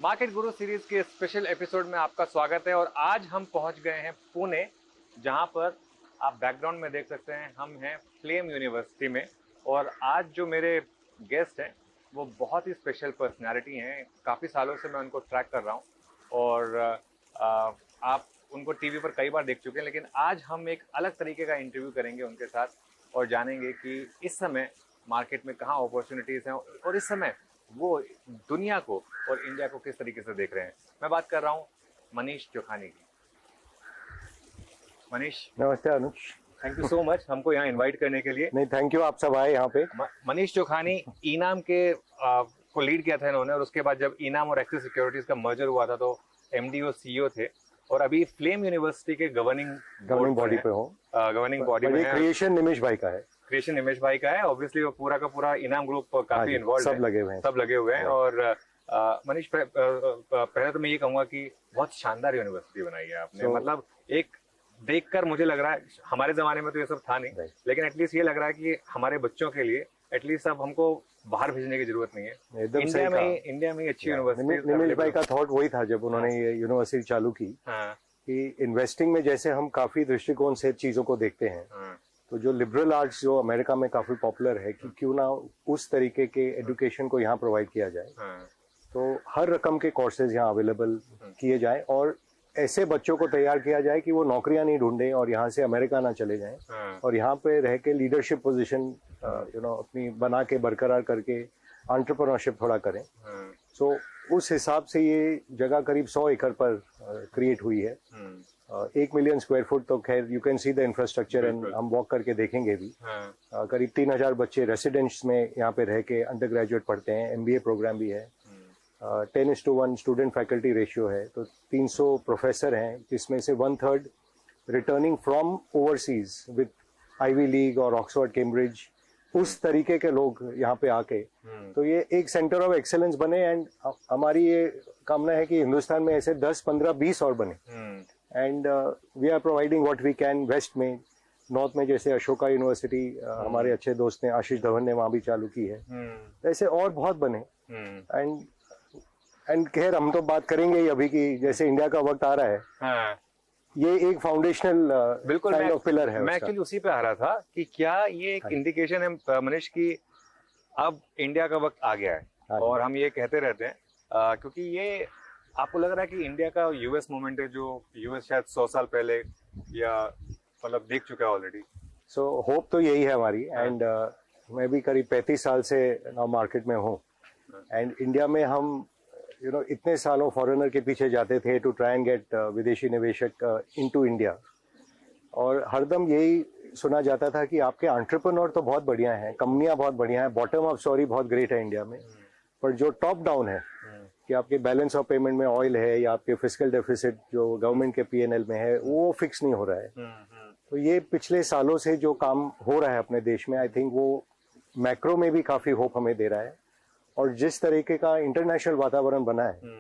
Market गुरु series के special episode में आपका स्वागत है। और आज हम पहुंच गए हैं पुणे, जहां पर आप बैकग्राउंड में देख सकते हैं हम हैं फ्लेम यूनिवर्सिटी में। और आज जो मेरे गेस्ट हैं वो बहुत ही स्पेशल पर्सनालिटी हैं। काफ़ी सालों से मैं उनको ट्रैक कर रहा हूं और आप उनको टीवी पर कई बार देख चुके हैं, लेकिन आज हम एक अलग तरीके का इंटरव्यू करेंगे उनके साथ और जानेंगे कि इस समय मार्केट में कहाँ अपॉर्चुनिटीज़ हैं और इस समय वो दुनिया को और इंडिया को किस तरीके से देख रहे हैं। मैं बात कर रहा हूँ मनीष चोखानी की। मनीष, नमस्ते अनुज। थैंक यू सो मच हमको यहाँ इनवाइट करने के लिए। नहीं, थैंक यू, आप सब आए यहाँ पे। मनीष चोखानी इनाम के को लीड किया था इन्होंने, और उसके बाद जब इनाम और एक्सिस सिक्योरिटीज का मर्जर हुआ था तो एमडी और सीईओ थे, और अभी फ्लेम यूनिवर्सिटी के गवर्निंग बॉडी पे हो। गवर्निंग बॉडी में क्रिएशन निमेश भाई का है। क्रिएशन निमेश भाई का है। ऑब्वियसली वो पूरा का पूरा इनाम ग्रुप काफी इन्वॉल्व सब लगे हुए हैं। और मनीष, पहले तो मैं ये कहूंगा कि बहुत शानदार यूनिवर्सिटी बनाई है आपने। मतलब एक देखकर मुझे लग रहा है, हमारे जमाने में तो ये सब था नहीं, लेकिन एटलीस्ट ये लग रहा है कि हमारे बच्चों के लिए एटलीस्ट अब हमको बाहर भेजने की जरूरत नहीं है। इंडिया में अच्छी यूनिवर्सिटी। निमेश भाई का थॉट वही था जब उन्होंने ये यूनिवर्सिटी चालू की कि इन्वेस्टिंग में जैसे हम काफी दृष्टिकोण से चीजों को देखते हैं, तो जो लिबरल आर्ट्स जो अमेरिका में काफी पॉपुलर है कि क्यों ना उस तरीके के एजुकेशन को यहाँ प्रोवाइड किया जाए। तो हर रकम के कोर्सेज यहाँ अवेलेबल किए जाए और ऐसे बच्चों को तैयार किया जाए कि वो नौकरियां नहीं ढूंढें और यहाँ से अमेरिका ना चले जाएं, और यहाँ पे रह के लीडरशिप पोजीशन अपनी बना के बरकरार करके एंटरप्रेन्योरशिप थोड़ा करें। सो उस हिसाब से ये जगह करीब 100 एकड़ पर क्रिएट हुई है। 1 मिलियन स्क्वायर फुट, तो खैर you can see the infrastructure and हम वॉक करके देखेंगे भी। करीब 3000 बच्चे रेसिडेंट्स में यहाँ पे रह के अंडर ग्रेजुएट पढ़ते हैं। MBA प्रोग्राम भी है। 10:1 स्टूडेंट फैकल्टी रेशियो है। तो 300 प्रोफेसर हैं, जिसमें से 1/3 returning from overseas with Ivy League और ऑक्सफोर्ड कैम्ब्रिज, उस तरीके के लोग यहाँ पे आके तो ये एक सेंटर ऑफ एक्सेलेंस बने। एंड हमारी ये कामना है कि हिंदुस्तान में ऐसे 10, 15, 20 और बने। And we are providing what we can. West में, नॉर्थ में जैसे अशोका यूनिवर्सिटी हमारे अच्छे दोस्त ने आशीष धवन ने वहां भी चालू की है। ऐसे और बहुत बने। एंड खैर हम तो बात करेंगे ही अभी की, जैसे इंडिया का वक्त आ रहा है। ये एक फाउंडेशनल बिल्कुल काइंड ऑफ पिलर है। मैं एक्चुअली उसी पे आ रहा था कि क्या ये एक इंडिकेशन है मनीष की अब इंडिया का वक्त आ गया है। और हम ये कहते रहते हैं क्योंकि ये आपको लग रहा है कि इंडिया का यूएस मूवमेंट है, जो यूएस शायद 100 साल पहले या मतलब देख चुका है ऑलरेडी। सो होप तो यही है हमारी। एंड मैं भी करीब 35 साल से मार्केट में हूँ। एंड इंडिया में हम इतने सालों फॉरेनर के पीछे जाते थे टू ट्राई एंड गेट विदेशी निवेशक इनटू इंडिया, और हरदम यही सुना जाता था कि आपके एंटरप्रेन्योर तो बहुत बढ़िया हैं, कंपनियां बहुत बढ़िया हैं, बॉटम अप स्टोरी बहुत ग्रेट है इंडिया में, पर जो टॉप डाउन है कि आपके बैलेंस ऑफ पेमेंट में ऑयल है या आपके फिस्कल डेफिसिट जो गवर्नमेंट के PNL में है, वो फिक्स नहीं हो रहा है। तो ये पिछले सालों से जो काम हो रहा है अपने देश में, आई थिंक वो मैक्रो में भी काफी होप हमें दे रहा है। और जिस तरीके का इंटरनेशनल वातावरण बना है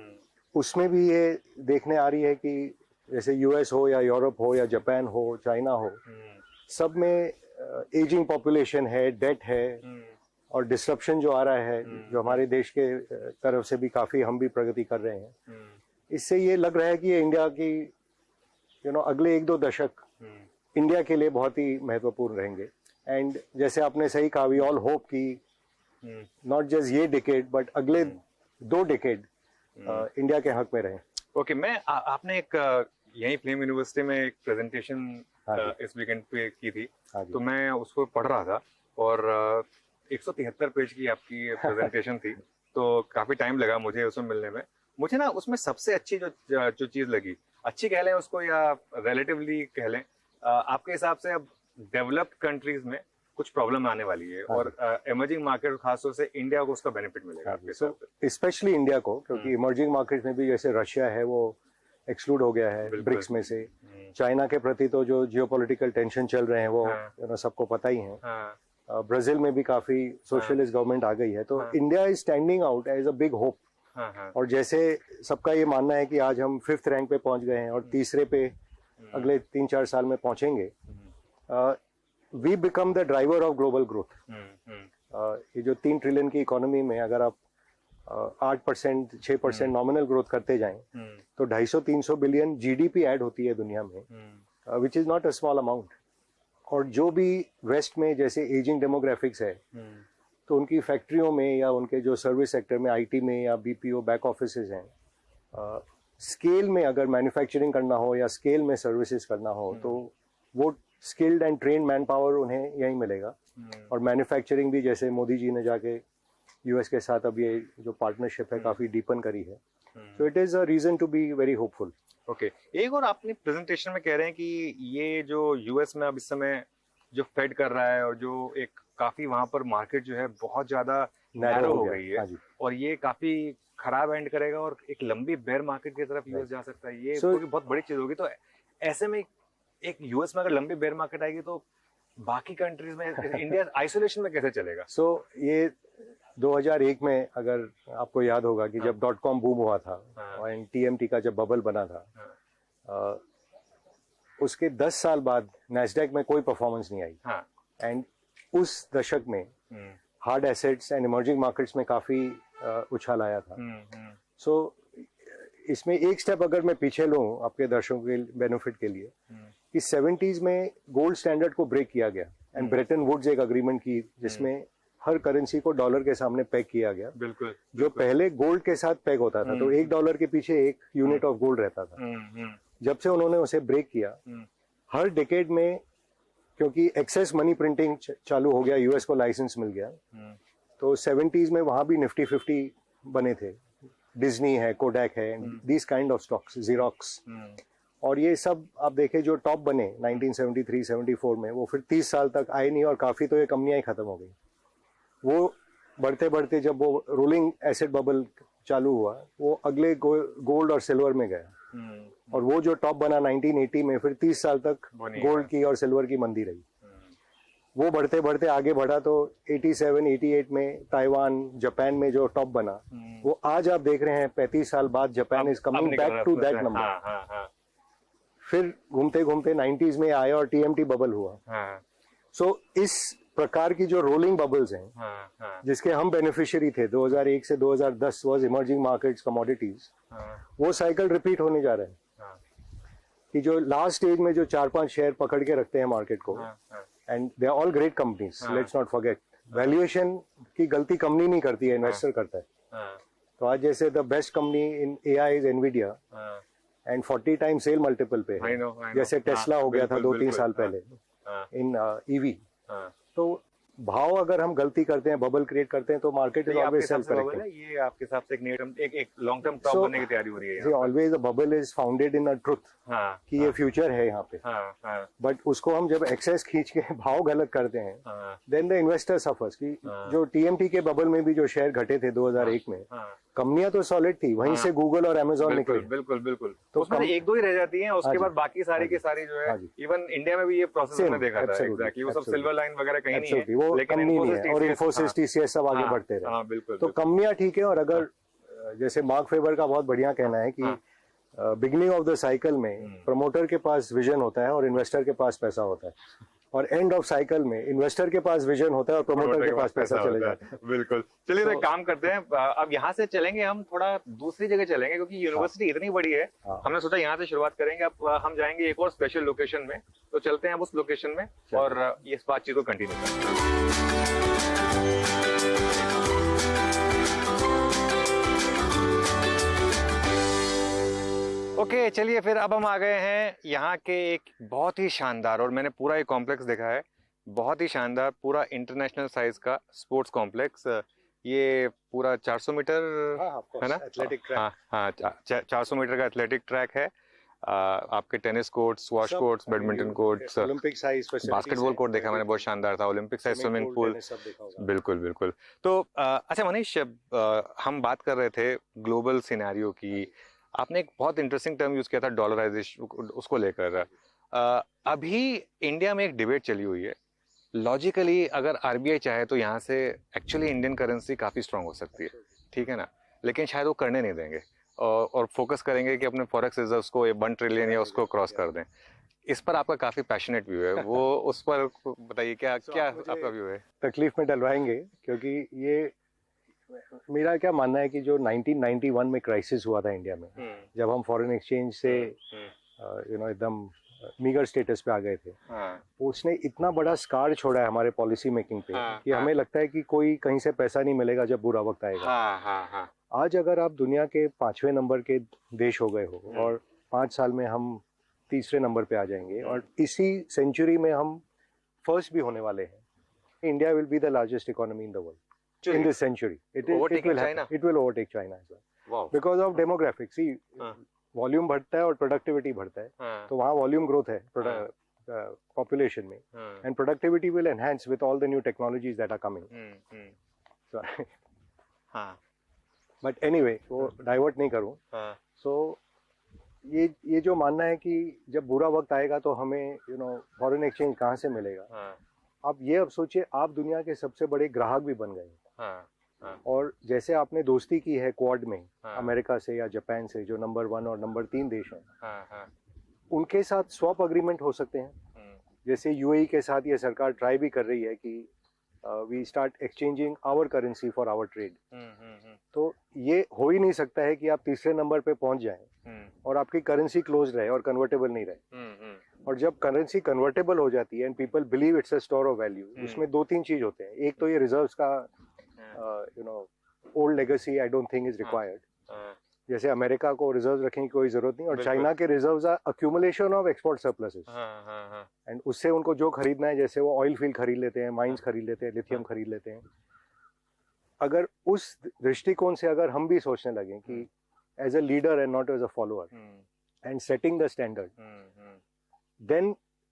उसमें भी ये देखने आ रही है कि जैसे US हो या यूरोप हो या जापान हो, चाइना हो, सब में एजिंग पॉपुलेशन है, डेट है, और डिसरप्शन जो आ रहा है जो हमारे देश के तरफ से भी काफी हम भी प्रगति कर रहे हैं। इससे ये लग रहा है कि ये इंडिया की अगले 1-2 दशक इंडिया के लिए बहुत ही महत्वपूर्ण रहेंगे। एंड जैसे आपने सही कहा, वी ऑल होप कि नॉट जस्ट ये डिकेड बट अगले 2 डिकेड इंडिया के हक में रहे। ओके, मैं आपने एक यही फ्लेम यूनिवर्सिटी में एक प्रेजेंटेशन इस वीकेंड पे की थी, तो मैं उसको पढ़ रहा था और 173 पेज की आपकी प्रेजेंटेशन थी। तो काफी टाइम लगा मुझे उसमें मिलने में। मुझे ना उसमें सबसे अच्छी जो चीज लगी, अच्छी कह लें उसको या रिलेटिवली कह लें, आपके हिसाब से अब डेवलप्ड कंट्रीज में कुछ प्रॉब्लम आने वाली है और इमर्जिंग मार्केट खासतौर से इंडिया को उसका बेनिफिट मिलेगा आपके हिसाब से? स्पेशली इंडिया को, क्योंकि इमर्जिंग मार्केट में भी जैसे रशिया है वो एक्सक्लूड हो गया है ब्रिक्स में से। चाइना के प्रति तो जो जियोपॉलिटिकल टेंशन चल रहे हैं वो सबको पता ही है। ब्राजील में भी काफी सोशलिस्ट गवर्नमेंट आ गई है। तो India is standing out as a big hope. और जैसे सबका ये मानना है कि आज हम 5th रैंक पे पहुंच गए हैं और तीसरे पे अगले 3-4 साल में पहुंचेंगे। We become the driver of global growth. ये जो 3 ट्रिलियन की इकोनॉमी में अगर आप 8% 6% नॉमिनल ग्रोथ करते जाएं तो 250-300 बिलियन जीडीपी ऐड होती है दुनिया में, which is not a small amount. और जो भी वेस्ट में जैसे एजिंग डेमोग्राफिक्स है, तो उनकी फैक्ट्रियों में या उनके जो सर्विस सेक्टर में, आईटी में या बीपीओ बैक ऑफिसेज हैं, स्केल में अगर मैन्युफैक्चरिंग करना हो या स्केल में सर्विसेज करना हो तो वो skilled and train man power उन्हें यहीं मिलेगा। और मैन्युफैक्चरिंग भी जैसे मोदी जी ने जाके यूएस के साथ अब ये जो पार्टनरशिप है काफी डीपन करी है, so it is a reason to be very hopeful. Okay, एक और आपने प्रेजेंटेशन में कह रहे हैं कि ये जो यूएस में अब इस समय जो फेड कर रहा है और जो एक काफी वहां पर मार्केट जो है बहुत ज्यादा नैरो हो गई है, और ये काफी खराब एंड करेगा और एक लंबी बेयर मार्केट की तरफ यूएस जा सकता है, ये बहुत बड़ी चीज होगी। तो ऐसे में एक यूएस में अगर लंबी बेयर मार्केट आएगी तो बाकी कंट्रीज में इंडिया आइसोलेशन में कैसे चलेगा? ये 2001 में अगर आपको याद होगा कि जब .com बूम हुआ था और TMT का जब बबल बना था, उसके 10 साल बाद नैस्डैक में कोई परफॉर्मेंस नहीं आई, एंड उस दशक में hard assets and emerging markets में काफी उछाल आया था। सो इसमें एक स्टेप अगर मैं पीछे लूं आपके दर्शकों के बेनिफिट के लिए, कि 70s में गोल्ड स्टैंडर्ड को ब्रेक किया गया एंड ब्रेटन वुड्स एक अग्रीमेंट की जिसमें हर करेंसी को डॉलर के सामने पैग किया गया। बिल्कुल, जो पहले गोल्ड के साथ पैग होता था, तो $1 के पीछे 1 यूनिट ऑफ गोल्ड रहता था। जब से उन्होंने उसे ब्रेक किया, हर डिकेड में, क्योंकि एक्सेस मनी प्रिंटिंग चालू हो गया, यूएस को लाइसेंस मिल गया, तो 70s में वहां भी निफ्टी 50 बने थे। डिज्नी है, कोडैक है, this kind of stocks, xerox, और ये सब आप देखें जो टॉप बने 1973-74 में, वो फिर 30 साल तक आए नहीं और काफी तो ये कंपनियां ही खत्म हो गई। वो बढ़ते बढ़ते जब वो रोलिंग एसेट बबल चालू हुआ, वो अगले गोल्ड और सिल्वर में गया, और वो जो टॉप बना 1980 में, फिर 30 साल तक गोल्ड की और सिल्वर की मंदी रही। वो बढ़ते बढ़ते आगे बढ़ा तो 87-88 में ताइवान, जापान में जो टॉप बना, वो आज आप देख रहे हैं 35 साल बाद Japan is coming back to that number. फिर घूमते घूमते 90s में आया और TMT बबल हुआ। सो इस प्रकार की जो रोलिंग बबल्स हैं, जिसके हम बेनिफिशियरी थे 2001 से 2010 वाज इमर्जिंग मार्केट्स, कमोडिटीज, वो साइकिल रिपीट होने जा रहे हैं। कि जो लास्ट स्टेज में जो 4-5 शेयर पकड़ के रखते हैं मार्केट को, and they are all great companies, let's not forget, valuation की गलती कंपनी नहीं करती है, इन्वेस्टर करता है। तो आज जैसे the best company in AI is Nvidia, and 40 time sale multiple पे है, जैसे टेस्ला हो गया था 2-3 साल पहले इन EV। तो भाव अगर हम गलती करते हैं, बबल क्रिएट करते हैं, तो market is always self correcting. ये आपके हिसाब से एक नियर टर्म, एक लॉन्ग टर्म टॉप बनने की तैयारी हो रही है। Always a bubble is founded in a truth, कि ये फ्यूचर है यहाँ पे। बट उसको हम जब एक्सेस खींच के भाव गलत करते हैं, देन द इन्वेस्टर सफर्स। कि जो TMT के बबल में भी जो शेयर घटे थे 2001 में, कंपनियां तो सॉलिड थी, वहीं से गूगल और अमेजोन निकले। बिल्कुल बिल्कुल, तो उसमें एक दो ही रह जाती हैं, उसके बाद बाकी सारी की सारी जो है, इवन इंडिया में भी ये प्रोसेस हमने देखा था। एग्जैक्टली, वो सब सिल्वर लाइन वगैरह कहीं नहीं है, वो कंपनी नहीं है, और इन्फोसिस, TCS सब आगे बढ़ते रहे। बिल्कुल, तो कंपनियां ठीक है। और अगर जैसे मार्क फेबर का बहुत बढ़िया कहना है कि बिगिनिंग ऑफ द साइकिल में प्रमोटर के पास विजन होता है और इन्वेस्टर के पास पैसा होता है, और एंड ऑफ साइकिल में इन्वेस्टर के पास विजन होता है और प्रमोटर के पास पैसा चले जाता है। बिल्कुल, चलिए तो एक काम करते हैं, अब यहाँ से चलेंगे हम थोड़ा दूसरी जगह चलेंगे, क्योंकि यूनिवर्सिटी इतनी बड़ी है, हमने सोचा यहाँ से शुरुआत करेंगे। अब हम जाएंगे एक और स्पेशल लोकेशन में, तो चलते हैं अब उस लोकेशन में और इस बातचीत को कंटिन्यू करते हैं। ओके, चलिए फिर अब हम आ गए हैं यहाँ के एक बहुत ही शानदार, और मैंने पूरा एक कॉम्प्लेक्स देखा है, बहुत ही शानदार, पूरा इंटरनेशनल साइज का स्पोर्ट्स कॉम्प्लेक्स। ये पूरा 400 मीटर है ना, एथलेटिक ट्रैक। हाँ, 400 मीटर का एथलेटिक ट्रैक है। आपके tennis court, squash courts, badminton courts, Olympic size basketball court देखा मैंने, बहुत शानदार था, ओलंपिक साइज स्विमिंग पूल। बिल्कुल बिल्कुल। तो अच्छा मनीष, हम बात कर रहे थे ग्लोबल सिनेरियो की, आपने एक बहुत इंटरेस्टिंग टर्म यूज किया था डॉलराइजेशन, उसको लेकर। अभी इंडिया में एक डिबेट चली हुई है, लॉजिकली अगर RBI चाहे तो यहाँ से एक्चुअली इंडियन करेंसी काफी स्ट्रांग हो सकती है, ठीक है ना, लेकिन शायद वो करने नहीं देंगे और फोकस करेंगे कि अपने फॉरेक्स रिजर्व्स को 1 ट्रिलियन या उसको क्रॉस कर दें। इस पर आपका काफी पैशनेट व्यू है, वो उस पर बताइए, क्या आपका व्यू है? तकलीफ में डलवाएंगे, क्योंकि ये मेरा क्या मानना है कि जो 1991 में क्राइसिस हुआ था इंडिया में, जब हम फॉरेन एक्सचेंज से एकदम मीगर स्टेटस पे आ गए थे, उसने इतना बड़ा स्कार छोड़ा है हमारे पॉलिसी मेकिंग पे कि हमें लगता है कि कोई कहीं से पैसा नहीं मिलेगा जब बुरा वक्त आएगा। आज अगर आप दुनिया के 5वें नंबर के देश हो गए हो और 5 साल में हम तीसरे नंबर पे आ जाएंगे और इसी सेंचुरी में हम फर्स्ट भी होने वाले हैं, India will be the largest economy in the world in this century. It will overtake China as well because of demographics. See, volume बढ़ता है और प्रोडक्टिविटी बढ़ता है, तो वहाँ वॉल्यूम ग्रोथ है पॉपुलेशन में, and productivity will enhance with all the new technologies that are coming. But anyway, वो डाइवर्ट नहीं करूँ। सो ये जो मानना है कि जब बुरा वक्त आएगा तो हमें फॉरेन एक्सचेंज कहाँ से मिलेगा, आप ये अब सोचिए, आप दुनिया के सबसे बड़े ग्राहक भी बन गए। और जैसे आपने दोस्ती की है क्वाड में अमेरिका से या जापान से, जो नंबर 1 और नंबर 3 देश हैं, उनके साथ स्वैप अग्रीमेंट हो सकते हैं। जैसे यूएई के साथ ये सरकार ट्राई भी कर रही है कि we start exchanging our currency for our trade. तो ये हो ही नहीं सकता है कि आप तीसरे नंबर पे पहुंच जाएं और आपकी करेंसी क्लोज रहे और कन्वर्टेबल नहीं रहे। और जब करेंसी कन्वर्टेबल हो जाती है and people believe it's a store of value, उसमें 2-3 चीज होते हैं। एक तो ये रिजर्व्स का old legacy I don't think is required. जैसे अमेरिका को रिजर्व रखने की कोई जरूरत नहीं, और चाइना के reserves are accumulation of export surpluses, and उससे उनको जो खरीदना है, जैसे वो ऑयल फील्ड खरीद लेते हैं, माइंस खरीद लेते हैं, लिथियम खरीद लेते हैं। अगर उस दृष्टिकोण से अगर हम भी सोचने लगे कि as a leader and not as a follower and setting the standard, then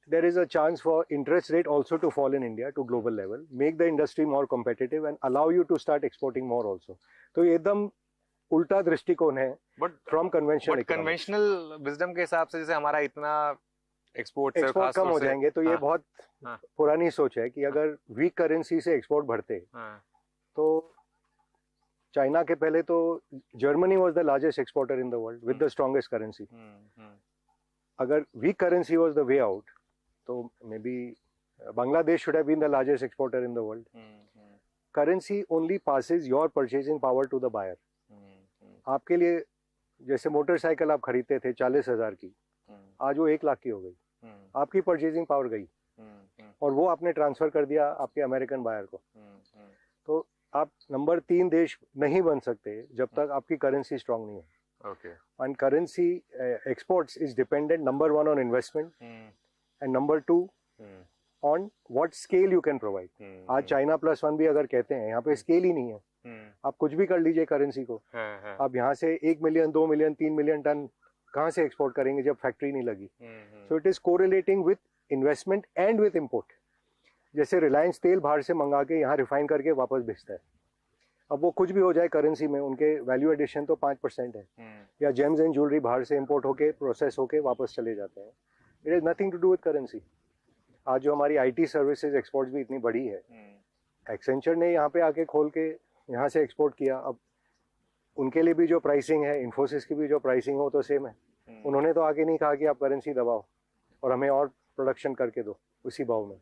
there is a chance for interest rate also to fall in India to global level, make the industry more competitive and allow you to start exporting more also. तो ये एकदम उल्टा दृष्टिकोण है from conventional wisdom के हिसाब से। जैसे हमारा इतना एक्सपोर्ट कम हो जाएंगे, तो ये बहुत पुरानी सोच है कि अगर वीक करेंसी से एक्सपोर्ट बढ़ते, तो चाइना के पहले तो Germany was the largest exporter in the world with the strongest currency. अगर weak currency was the way out, तो may be Bangladesh should have been the largest exporter in the world. Currency only passes your purchasing power to the buyer. आपके लिए जैसे motorcycle आप खरीदते थे 40,000 की, आज वो 1 लाख की हो गई, आपकी परचेजिंग पावर गई, और वो आपने ट्रांसफर कर दिया आपके अमेरिकन बायर को। तो आप नंबर 3 देश नहीं बन सकते जब तक आपकी करेंसी स्ट्रांग नहीं हो। Okay. And currency exports is dependent, number 1 on investment, and number 2 on what scale you can provide. आज China +1 भी अगर कहते हैं, यहाँ पे स्केल ही नहीं है। आप कुछ भी कर लीजिए करेंसी को, आप यहाँ से 1 मिलियन 2 मिलियन 3 मिलियन टन कहाँ से एक्सपोर्ट करेंगे जब फैक्ट्री नहीं लगी। सो it is correlating with investment and with import. जैसे रिलायंस तेल बाहर से मंगा के यहाँ रिफाइन करके वापस बेचता है, अब वो कुछ भी हो जाए करेंसी में, उनके वैल्यू एडिशन तो 5% है। या जेम्स एंड ज्वेलरी बाहर से इंपोर्ट होके प्रोसेस होके वापस चले जाते हैं। It is nothing to do with currency. आज जो हमारी आईटी सर्विसेज एक्सपोर्ट्स भी इतनी बड़ी है, एक्सेंचर ने यहाँ पे आके खोल के यहाँ से एक्सपोर्ट किया, अब उनके लिए भी जो प्राइसिंग है, इन्फोसिस की भी जो प्राइसिंग हो तो सेम है। उन्होंने तो आके नहीं कहा कि आप करेंसी दबाओ और हमें और प्रोडक्शन करके दो उसी भाव में।